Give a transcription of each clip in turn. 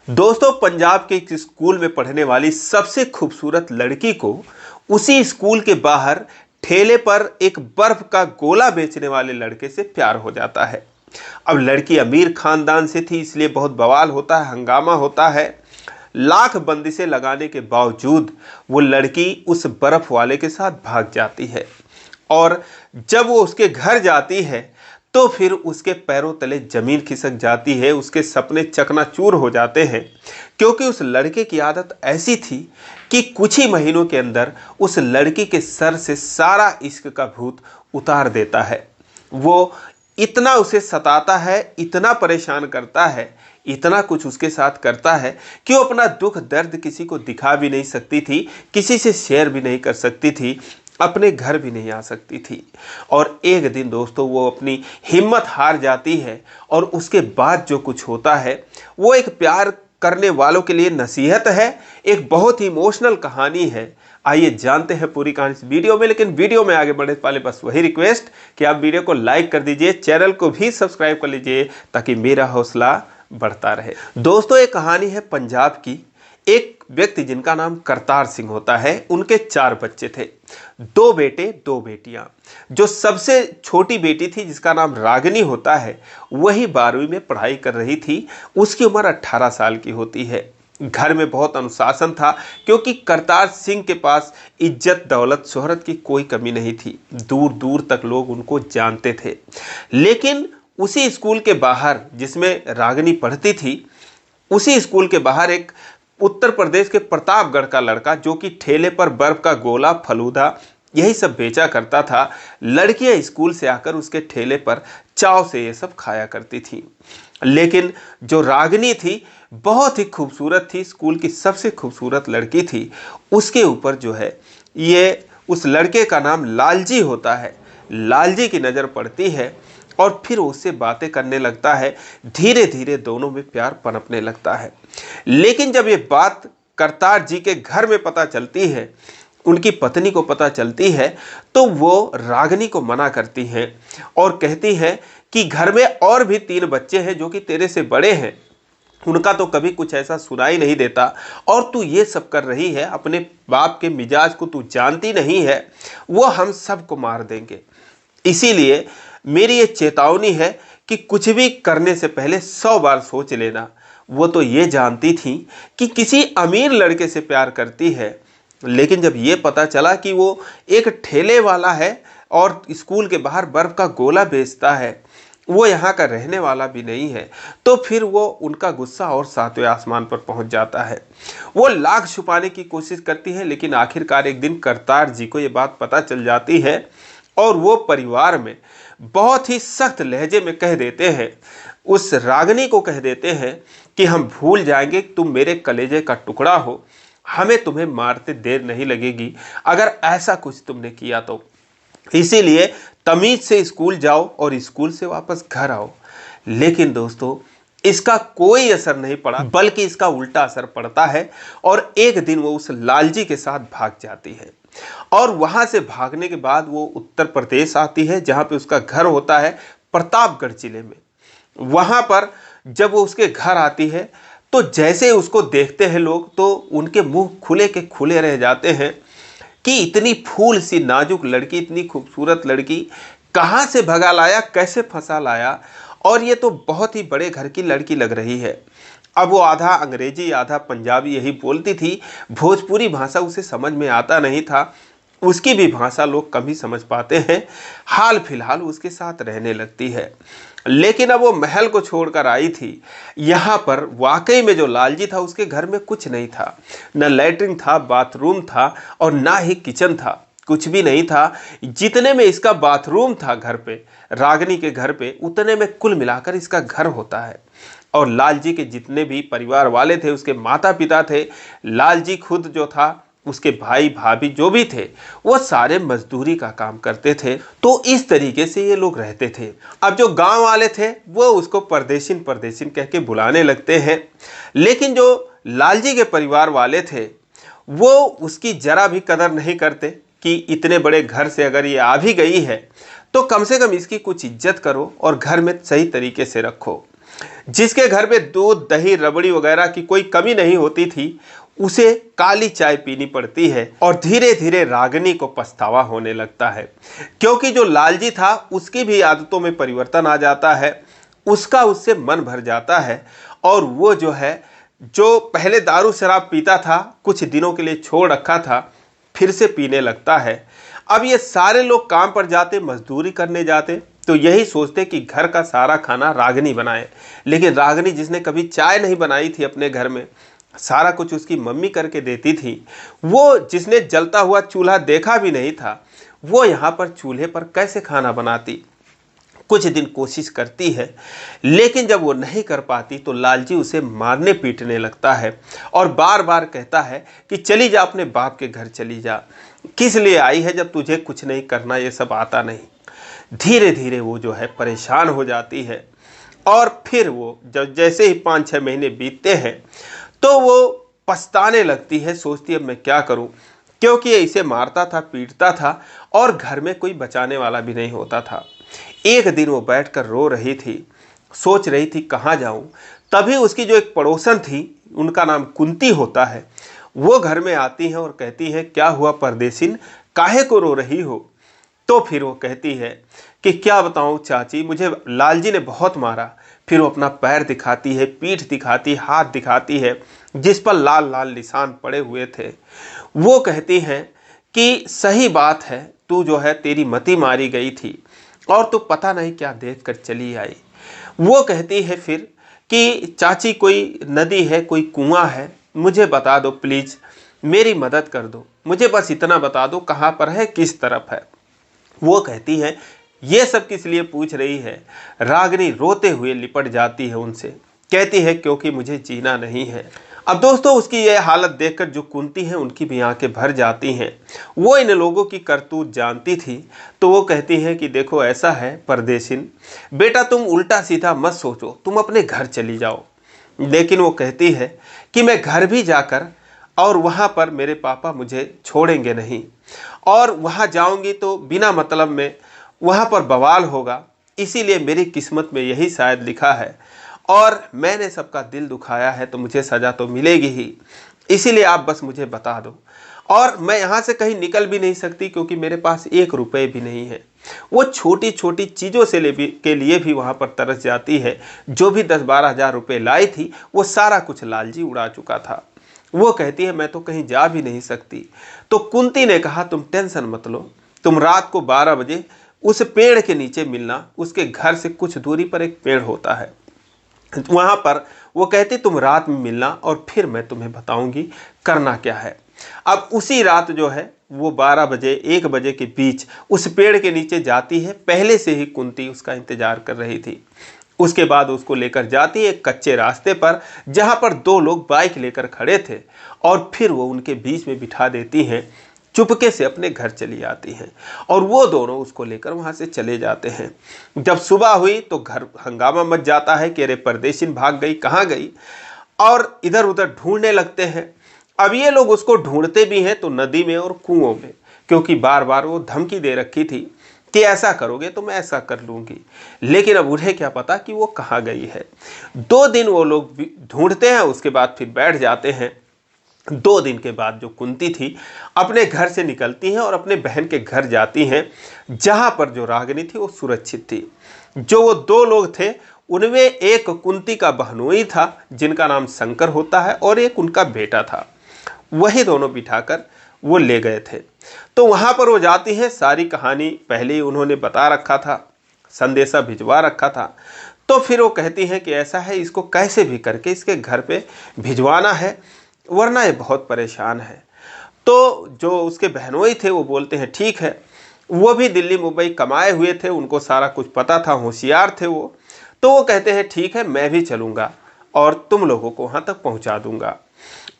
दोस्तों, पंजाब के एक स्कूल में पढ़ने वाली सबसे खूबसूरत लड़की को उसी स्कूल के बाहर ठेले पर एक बर्फ का गोला बेचने वाले लड़के से प्यार हो जाता है। अब लड़की अमीर खानदान से थी, इसलिए बहुत बवाल होता है, हंगामा होता है। लाख बंदिशें लगाने के बावजूद वो लड़की उस बर्फ वाले के साथ भाग जाती है और जब वो उसके घर जाती है तो फिर उसके पैरों तले जमीन खिसक जाती है, उसके सपने चकनाचूर हो जाते हैं। क्योंकि उस लड़के की आदत ऐसी थी कि कुछ ही महीनों के अंदर उस लड़की के सर से सारा इश्क का भूत उतार देता है। वो इतना उसे सताता है, इतना परेशान करता है, इतना कुछ उसके साथ करता है कि वो अपना दुख दर्द किसी को दिखा भी नहीं सकती थी, किसी से शेयर भी नहीं कर सकती थी, अपने घर भी नहीं आ सकती थी। और एक दिन दोस्तों वो अपनी हिम्मत हार जाती है और उसके बाद जो कुछ होता है वो एक प्यार करने वालों के लिए नसीहत है, एक बहुत ही इमोशनल कहानी है। आइए जानते हैं पूरी कहानी इस वीडियो में। लेकिन वीडियो में आगे बढ़ने से पहले बस वही रिक्वेस्ट कि आप वीडियो को लाइक कर दीजिए, चैनल को भी सब्सक्राइब कर लीजिए ताकि मेरा हौसला बढ़ता रहे। दोस्तों, ये कहानी है पंजाब की। एक व्यक्ति जिनका नाम करतार सिंह होता है, उनके 4 बच्चे थे, 2 बेटे 2 बेटियां। जो सबसे छोटी बेटी थी जिसका नाम रागिनी होता है, वही 12वीं में पढ़ाई कर रही थी। उसकी उम्र 18 साल की होती है। घर में बहुत अनुशासन था क्योंकि करतार सिंह के पास इज्जत दौलत शोहरत की कोई कमी नहीं थी, दूर दूर तक लोग उनको जानते थे। लेकिन उसी स्कूल के बाहर जिसमें रागिनी पढ़ती थी, उसी स्कूल के बाहर एक उत्तर प्रदेश के प्रतापगढ़ का लड़का जो कि ठेले पर बर्फ का गोला फलूदा यही सब बेचा करता था, लड़कियां स्कूल से आकर उसके ठेले पर चाव से ये सब खाया करती थी। लेकिन जो रागिनी थी बहुत ही खूबसूरत थी, स्कूल की सबसे खूबसूरत लड़की थी। उसके ऊपर जो है ये उस लड़के का नाम लालजी होता है। लालजी की नज़र पड़ती है और फिर उससे बातें करने लगता है। धीरे धीरे दोनों में प्यार पनपने लगता है। लेकिन जब ये बात करतार जी के घर में पता चलती है, उनकी पत्नी को पता चलती है, तो वो रागिनी को मना करती हैं और कहती हैं कि घर में और भी 3 बच्चे हैं जो कि तेरे से बड़े हैं, उनका तो कभी कुछ ऐसा सुनाई नहीं देता और तू ये सब कर रही है। अपने बाप के मिजाज को तू जानती नहीं है, वो हम सबको मार देंगे। इसीलिए मेरी ये चेतावनी है कि कुछ भी करने से पहले 100 बार सोच लेना। वो तो ये जानती थी कि किसी अमीर लड़के से प्यार करती है, लेकिन जब ये पता चला कि वो एक ठेले वाला है और स्कूल के बाहर बर्फ का गोला बेचता है, वो यहाँ का रहने वाला भी नहीं है, तो फिर वो उनका गुस्सा और 7वें आसमान पर पहुँच जाता है। वो लाख छुपाने की कोशिश करती है, लेकिन आखिरकार एक दिन करतार जी को ये बात पता चल जाती है और वो परिवार में बहुत ही सख्त लहजे में कह देते हैं, उस रागिनी को कह देते हैं कि हम भूल जाएंगे तुम मेरे कलेजे का टुकड़ा हो, हमें तुम्हें मारते देर नहीं लगेगी अगर ऐसा कुछ तुमने किया तो। इसीलिए तमीज से स्कूल जाओ और स्कूल से वापस घर आओ। लेकिन दोस्तों, इसका कोई असर नहीं पड़ा, बल्कि इसका उल्टा असर पड़ता है और एक दिन वो उस लालजी के साथ भाग जाती है। और वहां से भागने के बाद वो उत्तर प्रदेश आती है, जहां पे उसका घर होता है प्रतापगढ़ जिले में। वहां पर जब वो उसके घर आती है तो जैसे उसको देखते हैं लोग तो उनके मुंह खुले के खुले रह जाते हैं कि इतनी फूल सी नाजुक लड़की, इतनी खूबसूरत लड़की कहाँ से भगा लाया, कैसे फंसा लाया, और ये तो बहुत ही बड़े घर की लड़की लग रही है। अब वो आधा अंग्रेजी आधा पंजाबी यही बोलती थी, भोजपुरी भाषा उसे समझ में आता नहीं था, उसकी भी भाषा लोग कम ही समझ पाते हैं। हाल फिलहाल उसके साथ रहने लगती है। लेकिन अब वो महल को छोड़कर आई थी, यहाँ पर वाकई में जो लालजी था उसके घर में कुछ नहीं था, न लैट्रिन था, बाथरूम था और ना ही किचन था, कुछ भी नहीं था। जितने में इसका बाथरूम था घर पे, रागिनी के घर पे, उतने में कुल मिलाकर इसका घर होता है। और लालजी के जितने भी परिवार वाले थे, उसके माता पिता थे, लालजी खुद जो था, उसके भाई भाभी जो भी थे, वो सारे मजदूरी का काम करते थे। तो इस तरीके से ये लोग रहते थे। अब जो गांव वाले थे वो उसको परदेशिन परदेशिन कह के बुलाने लगते हैं। लेकिन जो लालजी के परिवार वाले थे वो उसकी जरा भी कदर नहीं करते कि इतने बड़े घर से अगर ये आ भी गई है तो कम से कम इसकी कुछ इज्जत करो और घर में सही तरीके से रखो। जिसके घर में दूध दही रबड़ी वगैरह की कोई कमी नहीं होती थी, उसे काली चाय पीनी पड़ती है। और धीरे धीरे रागिनी को पछतावा होने लगता है, क्योंकि जो लालजी था उसकी भी आदतों में परिवर्तन आ जाता है, उसका उससे मन भर जाता है। और वो जो है, जो पहले दारू शराब पीता था, कुछ दिनों के लिए छोड़ रखा था, फिर से पीने लगता है। अब ये सारे लोग काम पर जाते, मजदूरी करने जाते, तो यही सोचते कि घर का सारा खाना रागिनी बनाए। लेकिन रागिनी, जिसने कभी चाय नहीं बनाई थी अपने घर में, सारा कुछ उसकी मम्मी करके देती थी, वो जिसने जलता हुआ चूल्हा देखा भी नहीं था, वो यहाँ पर चूल्हे पर कैसे खाना बनाती। कुछ दिन कोशिश करती है, लेकिन जब वो नहीं कर पाती तो लालजी उसे मारने पीटने लगता है और बार बार कहता है कि चली जा, अपने बाप के घर चली जा, किस लिए आई है जब तुझे कुछ नहीं करना, ये सब आता नहीं। धीरे धीरे वो जो है परेशान हो जाती है। और फिर वो जब जैसे ही 5-6 महीने बीतते हैं तो वो पछताने लगती है, सोचती है अब मैं क्या करूं, क्योंकि ये इसे मारता था, पीटता था और घर में कोई बचाने वाला भी नहीं होता था। एक दिन वो बैठकर रो रही थी, सोच रही थी कहाँ जाऊं। तभी उसकी जो एक पड़ोसन थी, उनका नाम कुंती होता है, वो घर में आती हैं और कहती है क्या हुआ परदेसिन, काहे को रो रही हो। तो फिर वो कहती है कि क्या बताऊं चाची, मुझे लालजी ने बहुत मारा। फिर वो अपना पैर दिखाती है, पीठ दिखाती, हाथ दिखाती है, जिस पर लाल लाल निशान पड़े हुए थे। वो कहती हैं कि सही बात है, तू जो है, तेरी मति मारी गई थी और तू पता नहीं क्या देख कर चली आई। वो कहती है फिर कि चाची कोई नदी है, कोई कुआं है, मुझे बता दो प्लीज़, मेरी मदद कर दो, मुझे बस इतना बता दो कहाँ पर है, किस तरफ है। वो कहती है ये सब किस लिए पूछ रही है। रागिनी रोते हुए लिपट जाती है उनसे, कहती है क्योंकि मुझे जीना नहीं है। अब दोस्तों, उसकी यह हालत देखकर जो कुंती है उनकी भी आंखें भर जाती हैं। वो इन लोगों की करतूत जानती थी, तो वो कहती है कि देखो ऐसा है परदेसिन, बेटा तुम उल्टा सीधा मत सोचो, तुम अपने घर चली जाओ। लेकिन वो कहती है कि मैं घर भी जाकर और वहाँ पर मेरे पापा मुझे छोड़ेंगे नहीं, और वहाँ जाऊँगी तो बिना मतलब में वहाँ पर बवाल होगा, इसीलिए मेरी किस्मत में यही शायद लिखा है, और मैंने सबका दिल दुखाया है तो मुझे सज़ा तो मिलेगी ही, इसीलिए आप बस मुझे बता दो। और मैं यहाँ से कहीं निकल भी नहीं सकती क्योंकि मेरे पास 1 रुपये भी नहीं है। वो छोटी छोटी चीज़ों से के लिए भी वहाँ पर तरस जाती है। जो भी 10-12 हज़ार रुपये लाई थी वो सारा कुछ लालजी उड़ा चुका था। वो कहती है मैं तो कहीं जा भी नहीं सकती। तो कुंती ने कहा तुम टेंशन मत लो, तुम रात को 12 बजे उस पेड़ के नीचे मिलना, उसके घर से कुछ दूरी पर एक पेड़ होता है, वहाँ पर वो कहती तुम रात में मिलना और फिर मैं तुम्हें बताऊंगी करना क्या है। अब उसी रात जो है वो 12 बजे 1 बजे के बीच उस पेड़ के नीचे जाती है। पहले से ही कुंती उसका इंतजार कर रही थी। उसके बाद उसको लेकर जाती है एक कच्चे रास्ते पर, जहाँ पर 2 लोग बाइक लेकर खड़े थे, और फिर वो उनके बीच में बिठा देती हैं। चुपके से अपने घर चली आती हैं और वो दोनों उसको लेकर वहाँ से चले जाते हैं। जब सुबह हुई तो घर हंगामा मच जाता है कि अरे परदेशिन भाग गई, कहाँ गई, और इधर उधर ढूंढने लगते हैं। अब ये लोग उसको ढूंढते भी हैं तो नदी में और कुओं में, क्योंकि बार बार वो धमकी दे रखी थी कि ऐसा करोगे तो मैं ऐसा कर लूँगी। लेकिन अब उन्हें क्या पता कि वो कहाँ गई है। 2 दिन वो लोग ढूंढते हैं, उसके बाद फिर बैठ जाते हैं। 2 दिन के बाद जो कुंती थी अपने घर से निकलती हैं और अपने बहन के घर जाती हैं, जहाँ पर जो रागिनी थी वो सुरक्षित थी। जो वो 2 लोग थे उनमें एक कुंती का बहनोई था जिनका नाम शंकर होता है, और एक उनका बेटा था। वही दोनों बिठाकर वो ले गए थे। तो वहाँ पर वो जाती हैं, सारी कहानी पहले ही उन्होंने बता रखा था, संदेशा भिजवा रखा था। तो फिर वो कहती हैं कि ऐसा है, इसको कैसे भी करके इसके घर पे भिजवाना है, वरना ये बहुत परेशान है। तो जो उसके बहनोई थे वो बोलते हैं ठीक है। वो भी दिल्ली मुंबई कमाए हुए थे, उनको सारा कुछ पता था, होशियार थे वो। तो वो कहते हैं ठीक है, मैं भी चलूँगा और तुम लोगों को वहाँ तक पहुँचा दूँगा।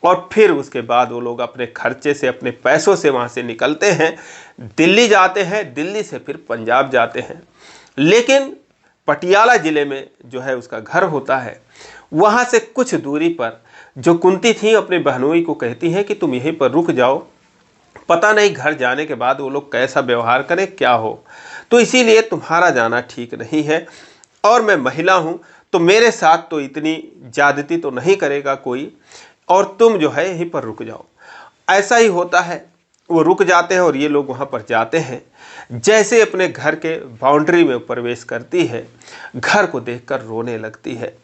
और फिर उसके बाद वो लोग अपने खर्चे से, अपने पैसों से वहाँ से निकलते हैं, दिल्ली जाते हैं, दिल्ली से फिर पंजाब जाते हैं। लेकिन पटियाला ज़िले में जो है उसका घर होता है, वहाँ से कुछ दूरी पर जो कुंती थी अपने बहनोई को कहती हैं कि तुम यहीं पर रुक जाओ, पता नहीं घर जाने के बाद वो लोग कैसा व्यवहार करें, क्या हो, तो इसीलिए तुम्हारा जाना ठीक नहीं है, और मैं महिला हूँ तो मेरे साथ तो इतनी ज्यादती तो नहीं करेगा कोई, और तुम जो है यहीं पर रुक जाओ। ऐसा ही होता है, वो रुक जाते हैं और ये लोग वहाँ पर जाते हैं। जैसे अपने घर के बाउंड्री में प्रवेश करती है, घर को देखकर रोने लगती है।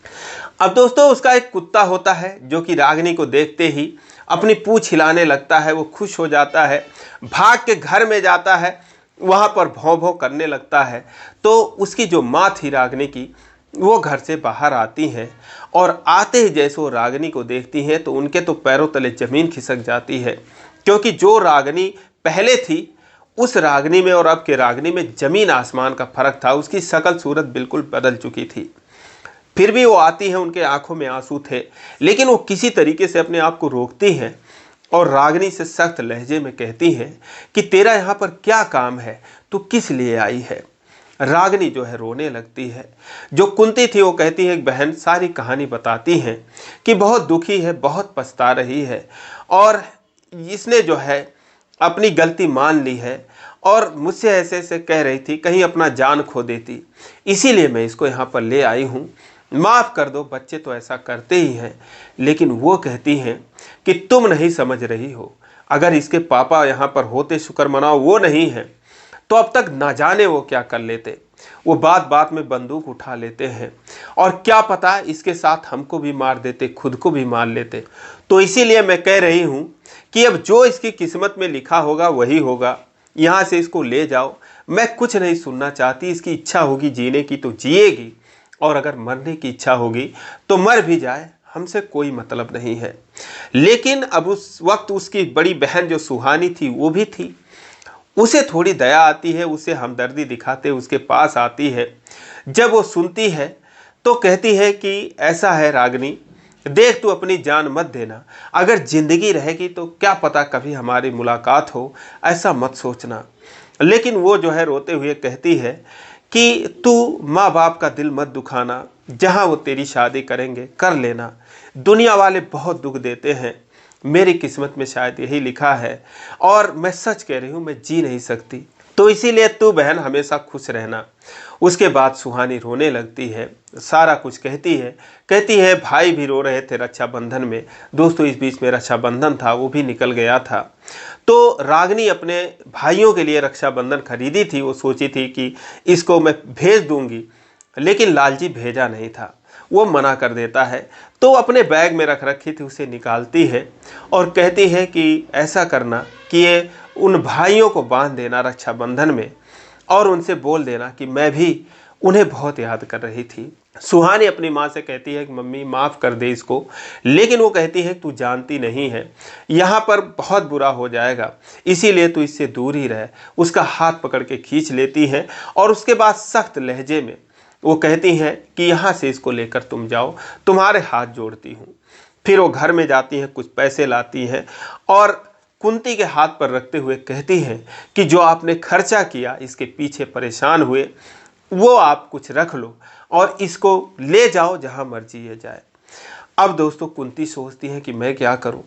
अब दोस्तों, उसका एक कुत्ता होता है जो कि रागिनी को देखते ही अपनी पूंछ हिलाने लगता है। वो खुश हो जाता है, भाग के घर में जाता है, वहाँ पर भौं भौं करने लगता है। तो उसकी जो माँ थी रागिनी की, वो घर से बाहर आती हैं, और आते ही जैसे वो रागिनी को देखती हैं तो उनके तो पैरों तले ज़मीन खिसक जाती है, क्योंकि जो रागिनी पहले थी उस रागिनी में और अब के रागिनी में ज़मीन आसमान का फर्क था। उसकी शकल सूरत बिल्कुल बदल चुकी थी। फिर भी वो आती है, उनके आंखों में आंसू थे, लेकिन वो किसी तरीके से अपने आप को रोकती हैं और रागिनी से सख्त लहजे में कहती हैं कि तेरा यहाँ पर क्या काम है, तू किस लिए आई है। रागिनी जो है रोने लगती है। जो कुंती थी वो कहती है, बहन सारी कहानी बताती हैं कि बहुत दुखी है, बहुत पछता रही है, और इसने जो है अपनी गलती मान ली है और मुझसे ऐसे ऐसे कह रही थी, कहीं अपना जान खो देती, इसीलिए मैं इसको यहाँ पर ले आई हूँ। माफ़ कर दो, बच्चे तो ऐसा करते ही हैं। लेकिन वो कहती हैं कि तुम नहीं समझ रही हो, अगर इसके पापा यहाँ पर होते, शुक्र मनाओ वो नहीं है, तो अब तक ना जाने वो क्या कर लेते। वो बात बात में बंदूक उठा लेते हैं, और क्या पता इसके साथ हमको भी मार देते, खुद को भी मार लेते। तो इसीलिए मैं कह रही हूँ कि अब जो इसकी किस्मत में लिखा होगा वही होगा। यहाँ से इसको ले जाओ, मैं कुछ नहीं सुनना चाहती। इसकी इच्छा होगी जीने की तो जिएगी, और अगर मरने की इच्छा होगी तो मर भी जाए, हमसे कोई मतलब नहीं है। लेकिन अब उस वक्त उसकी बड़ी बहन जो सुहानी थी वो भी थी। उसे थोड़ी दया आती है, उसे हमदर्दी दिखाते उसके पास आती है। जब वो सुनती है तो कहती है कि ऐसा है रागिनी, देख तू अपनी जान मत देना, अगर जिंदगी रहेगी तो क्या पता कभी हमारी मुलाकात हो, ऐसा मत सोचना। लेकिन वो जो है रोते हुए कहती है कि तू माँ बाप का दिल मत दुखाना, जहाँ वो तेरी शादी करेंगे कर लेना, दुनिया वाले बहुत दुख देते हैं, मेरी किस्मत में शायद यही लिखा है, और मैं सच कह रही हूँ, मैं जी नहीं सकती, तो इसीलिए तू बहन हमेशा खुश रहना। उसके बाद सुहानी रोने लगती है, सारा कुछ कहती है भाई भी रो रहे थे रक्षाबंधन में। दोस्तों, इस बीच में रक्षाबंधन था, वो भी निकल गया था। तो रागिनी अपने भाइयों के लिए रक्षाबंधन खरीदी थी। वो सोची थी कि इसको मैं भेज दूंगी, लेकिन लालजी भेजा नहीं था, वो मना कर देता है। तो अपने बैग में रख रखी थी, उसे निकालती है और कहती है कि ऐसा करना कि ये उन भाइयों को बांध देना रक्षाबंधन में, और उनसे बोल देना कि मैं भी उन्हें बहुत याद कर रही थी। सुहानी अपनी माँ से कहती है कि मम्मी माफ़ कर दे इसको, लेकिन वो कहती है तू जानती नहीं है, यहाँ पर बहुत बुरा हो जाएगा, इसीलिए तू इससे दूर ही रह। उसका हाथ पकड़ के खींच लेती है, और उसके बाद सख्त लहजे में वो कहती हैं कि यहाँ से इसको लेकर तुम जाओ, तुम्हारे हाथ जोड़ती हूँ। फिर वो घर में जाती हैं, कुछ पैसे लाती हैं और कुंती के हाथ पर रखते हुए कहती हैं कि जो आपने खर्चा किया, इसके पीछे परेशान हुए, वो आप कुछ रख लो और इसको ले जाओ जहाँ मर्जी ये जाए। अब दोस्तों, कुंती सोचती है कि मैं क्या करूँ,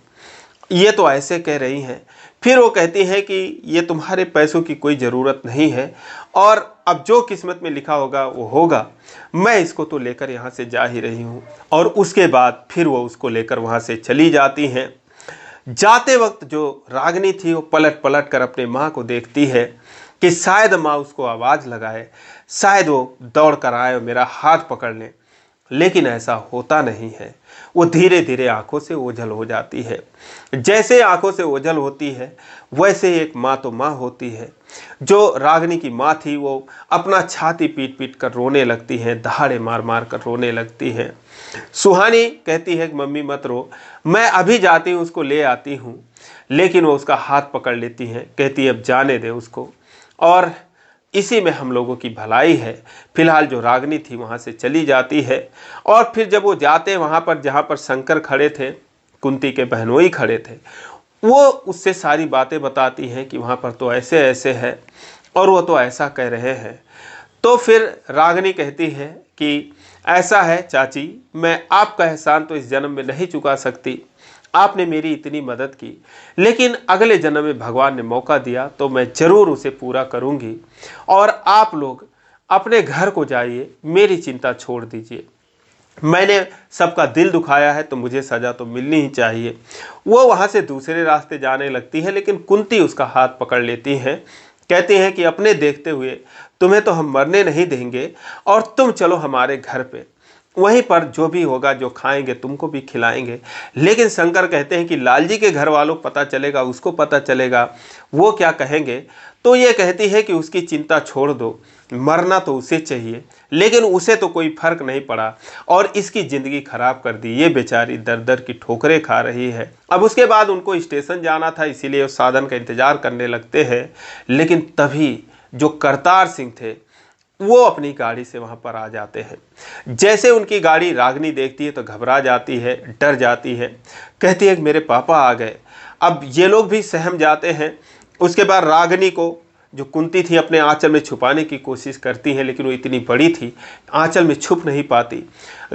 ये तो ऐसे कह रही हैं। फिर वो कहती हैं कि ये तुम्हारे पैसों की कोई ज़रूरत नहीं है, और अब जो किस्मत में लिखा होगा वो होगा, मैं इसको तो लेकर यहाँ से जा ही रही हूँ। और उसके बाद फिर वो उसको लेकर वहाँ से चली जाती हैं। जाते वक्त जो रागिनी थी वो पलट पलट कर अपने माँ को देखती है कि शायद माँ उसको आवाज़ लगाए, शायद वो दौड़ कर आए और मेरा हाथ पकड़ लें, लेकिन ऐसा होता नहीं है। वो धीरे धीरे आंखों से ओझल हो जाती है। जैसे आंखों से ओझल होती है, वैसे एक माँ तो माँ होती है। जो रागिनी की माँ थी वो अपना छाती पीट पीट कर रोने लगती है, दहाड़े मार मार कर रोने लगती है। सुहानी कहती है कि मम्मी मत रो, मैं अभी जाती हूँ, उसको ले आती हूँ। लेकिन वो उसका हाथ पकड़ लेती हैं, कहती है अब जाने दे उसको, और इसी में हम लोगों की भलाई है। फिलहाल जो रागिनी थी वहाँ से चली जाती है, और फिर जब वो जाते हैं वहाँ पर जहाँ पर शंकर खड़े थे, कुंती के बहनोई खड़े थे, वो उससे सारी बातें बताती हैं कि वहाँ पर तो ऐसे ऐसे है और वो तो ऐसा कह रहे हैं। तो फिर रागिनी कहती है कि ऐसा है चाची, मैं आपका एहसान तो इस जन्म में नहीं चुका सकती, आपने मेरी इतनी मदद की, लेकिन अगले जन्म में भगवान ने मौका दिया तो मैं ज़रूर उसे पूरा करूंगी। और आप लोग अपने घर को जाइए, मेरी चिंता छोड़ दीजिए। मैंने सबका दिल दुखाया है तो मुझे सज़ा तो मिलनी ही चाहिए। वो वहाँ से दूसरे रास्ते जाने लगती है, लेकिन कुंती उसका हाथ पकड़ लेती हैं। कहती हैं कि अपने देखते हुए तुम्हें तो हम मरने नहीं देंगे और तुम चलो हमारे घर पे, वहीं पर जो भी होगा, जो खाएंगे तुमको भी खिलाएंगे। लेकिन शंकर कहते हैं कि लालजी के घर वालों को पता चलेगा, उसको पता चलेगा, वो क्या कहेंगे। तो ये कहती है कि उसकी चिंता छोड़ दो, मरना तो उसे चाहिए, लेकिन उसे तो कोई फर्क नहीं पड़ा और इसकी ज़िंदगी खराब कर दी। ये बेचारी दर दर की ठोकरें खा रही है। अब उसके बाद उनको स्टेशन जाना था, इसीलिए उस साधन का इंतज़ार करने लगते हैं। लेकिन तभी जो करतार सिंह थे वो अपनी गाड़ी से वहाँ पर आ जाते हैं। जैसे उनकी गाड़ी रागनी देखती है तो घबरा जाती है, डर जाती है, कहती है कि मेरे पापा आ गए। अब ये लोग भी सहम जाते हैं। उसके बाद रागनी को जो कुंती थी अपने आंचल में छुपाने की कोशिश करती है, लेकिन वो इतनी बड़ी थी, आंचल में छुप नहीं पाती।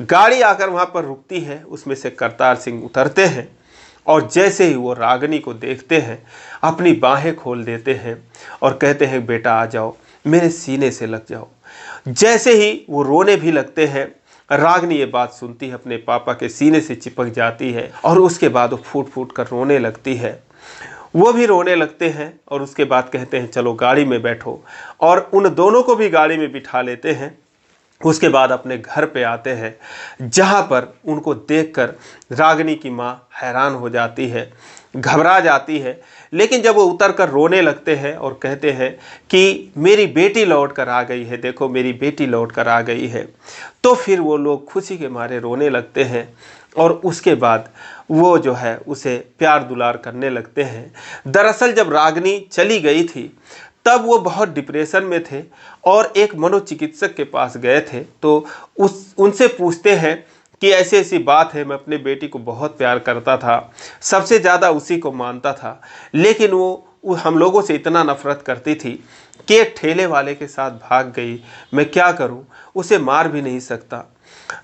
गाड़ी आकर वहाँ पर रुकती है, उसमें से करतार सिंह उतरते हैं और जैसे ही वो रागनी को देखते हैं अपनी बाहें खोल देते हैं और कहते हैं बेटा आ जाओ, मेरे सीने से लग जाओ। जैसे ही वो रोने भी लगते हैं, रागनी ये बात सुनती है, अपने पापा के सीने से चिपक जाती है और उसके बाद वो फूट फूट कर रोने लगती है। वो भी रोने लगते हैं और उसके बाद कहते हैं चलो गाड़ी में बैठो, और उन दोनों को भी गाड़ी में बिठा लेते हैं। उसके बाद अपने घर पे आते हैं, जहाँ पर उनको देखकर रागनी की माँ हैरान हो जाती है, घबरा जाती है। लेकिन जब वो उतर कर रोने लगते हैं और कहते हैं कि मेरी बेटी लौट कर आ गई है, देखो मेरी बेटी लौट कर आ गई है, तो फिर वो लोग खुशी के मारे रोने लगते हैं और उसके बाद वो जो है उसे प्यार दुलार करने लगते हैं। दरअसल जब रागनी चली गई थी तब वो बहुत डिप्रेशन में थे और एक मनोचिकित्सक के पास गए थे। तो उनसे पूछते हैं कि ऐसी ऐसी बात है, मैं अपने बेटी को बहुत प्यार करता था, सबसे ज़्यादा उसी को मानता था, लेकिन वो हम लोगों से इतना नफरत करती थी कि एक ठेले वाले के साथ भाग गई। मैं क्या करूं, उसे मार भी नहीं सकता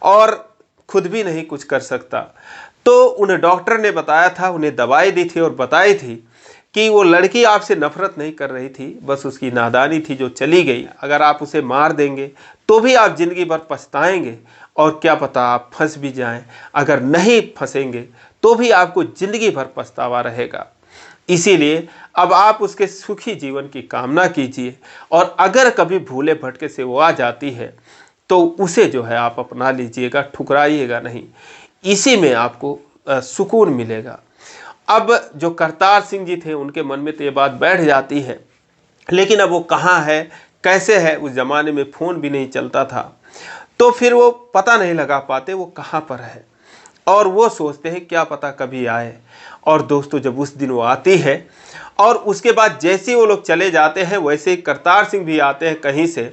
और खुद भी नहीं कुछ कर सकता। तो उन डॉक्टर ने बताया था, उन्हें दवाई दी थी और बताई थी कि वो लड़की आपसे नफरत नहीं कर रही थी, बस उसकी नादानी थी जो चली गई। अगर आप उसे मार देंगे तो भी आप ज़िंदगी भर पछताएंगे और क्या पता आप फंस भी जाएं। अगर नहीं फंसेंगे तो भी आपको ज़िंदगी भर पछतावा रहेगा। इसीलिए अब आप उसके सुखी जीवन की कामना कीजिए और अगर कभी भूले भटके से वो आ जाती है तो उसे जो है आप अपना लीजिएगा, ठुकराइएगा नहीं। इसी में आपको सुकून मिलेगा। अब जो करतार सिंह जी थे उनके मन में तो ये बात बैठ जाती है, लेकिन अब वो कहाँ है, कैसे है, उस ज़माने में फ़ोन भी नहीं चलता था, तो फिर वो पता नहीं लगा पाते वो कहाँ पर है। और वो सोचते हैं क्या पता कभी आए। और दोस्तों जब उस दिन वो आती है और उसके बाद जैसे वो लोग चले जाते हैं, वैसे ही करतार सिंह भी आते हैं कहीं से।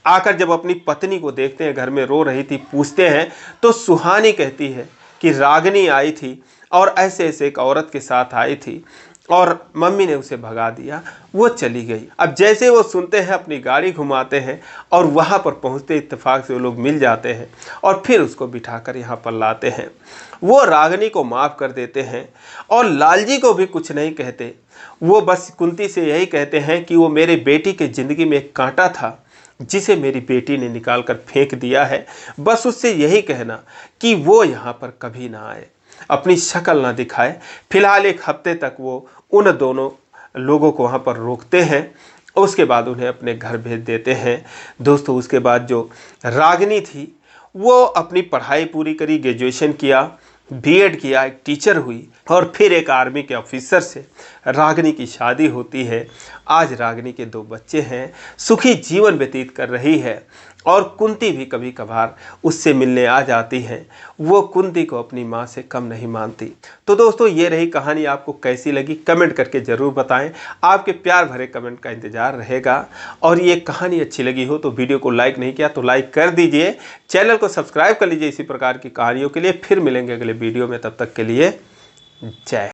आकर जब अपनी पत्नी को देखते हैं, घर में रो रही थी, पूछते हैं तो सुहानी कहती है कि रागनी आई थी और ऐसे ऐसे एक औरत के साथ आई थी और मम्मी ने उसे भगा दिया, वो चली गई। अब जैसे वो सुनते हैं अपनी गाड़ी घुमाते हैं और वहाँ पर पहुँचते इत्तेफाक से वो लोग मिल जाते हैं और फिर उसको बिठाकर यहाँ पर लाते हैं। वो रागनी को माफ़ कर देते हैं और लालजी को भी कुछ नहीं कहते। वो बस कुंती से यही कहते हैं कि वो मेरे बेटी के ज़िंदगी में एक कांटा था जिसे मेरी बेटी ने निकाल कर फेंक दिया है। बस उससे यही कहना कि वो यहाँ पर कभी ना आए, अपनी शक्ल ना दिखाए। फिलहाल एक हफ्ते तक वो उन दोनों लोगों को वहाँ पर रोकते हैं, उसके बाद उन्हें अपने घर भेज देते हैं। दोस्तों उसके बाद जो रागनी थी वो अपनी पढ़ाई पूरी करी, ग्रेजुएशन किया, बीएड किया, एक टीचर हुई और फिर एक आर्मी के ऑफिसर से रागनी की शादी होती है। आज रागनी के 2 बच्चे हैं, सुखी जीवन व्यतीत कर रही है और कुंती भी कभी कभार उससे मिलने आ जाती है। वो कुंती को अपनी माँ से कम नहीं मानती। तो दोस्तों ये रही कहानी, आपको कैसी लगी कमेंट करके ज़रूर बताएं। आपके प्यार भरे कमेंट का इंतज़ार रहेगा। और ये कहानी अच्छी लगी हो तो वीडियो को लाइक नहीं किया तो लाइक कर दीजिए, चैनल को सब्सक्राइब कर लीजिए इसी प्रकार की कहानियों के लिए। फिर मिलेंगे अगले वीडियो में, तब तक के लिए जय।